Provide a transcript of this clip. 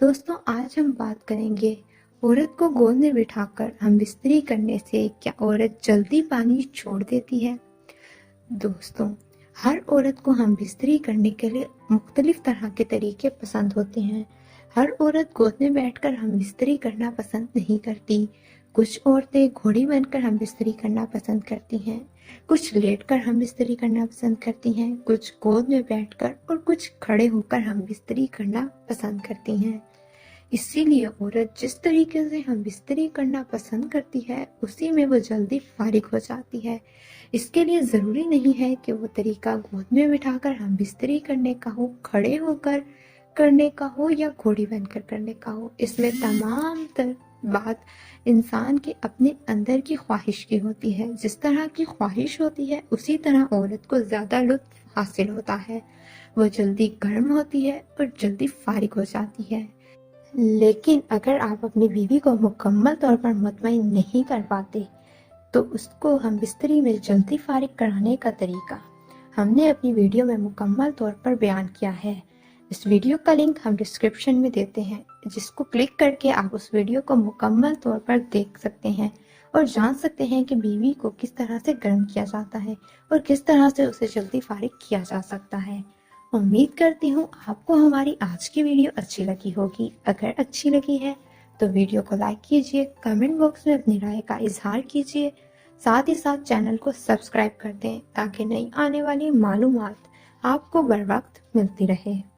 दोस्तों आज हम बात करेंगे औरत को गोद में बिठाकर हम बिस्तरी करने से क्या औरत जल्दी पानी छोड़ देती है। दोस्तों हर औरत को हम बिस्तरी करने के लिए मुख्तलिफ तरह के तरीके पसंद होते हैं। हर औरत गोद में बैठकर हम बिस्तरी करना पसंद नहीं करती। कुछ औरतें घोड़ी बनकर हम बिस्तरी करना पसंद करती हैं, कुछ लेटकर हम बिस्तरी करना पसंद करती हैं, कुछ गोद में बैठकर और कुछ खड़े होकर हम बिस्तरी करना पसंद करती हैं। इसीलिए औरत जिस तरीके से हम बिस्तरी करना पसंद करती है उसी में वो जल्दी फारिग हो जाती है। इसके लिए ज़रूरी नहीं है कि वो तरीका गोद में बिठाकर हम बिस्तरी करने का हो, खड़े होकर करने का हो या घोड़ी बनकर करने का हो। इसमें तमाम बात इंसान के अपने अंदर की ख्वाहिश की होती है। जिस तरह की ख्वाहिश होती है उसी तरह औरत को ज़्यादा लुत्फ हासिल होता है। वो जल्दी गर्म होती है और जल्दी फारिग हो जाती है। लेकिन अगर आप अपनी बीवी को मुकम्मल तौर पर मुतमईन नहीं कर पाते तो उसको हम बिस्तरी में जल्दी फारिग कराने का तरीका हमने अपनी वीडियो में मुकम्मल तौर पर बयान किया है। इस वीडियो का लिंक हम डिस्क्रिप्शन में देते हैं, जिसको क्लिक करके आप उस वीडियो को मुकम्मल तौर पर देख सकते हैं और जान सकते हैं कि बीवी को किस तरह से गर्म किया जाता है और किस तरह से उसे जल्दी फारिग किया जा सकता है। उम्मीद करती हूँ आपको हमारी आज की वीडियो अच्छी लगी होगी। अगर अच्छी लगी है तो वीडियो को लाइक कीजिए, कमेंट बॉक्स में अपनी राय का इजहार कीजिए, साथ ही साथ चैनल को सब्सक्राइब कर दें ताकि नई आने वाली मालूमात आपको बर वक्त मिलती रहे।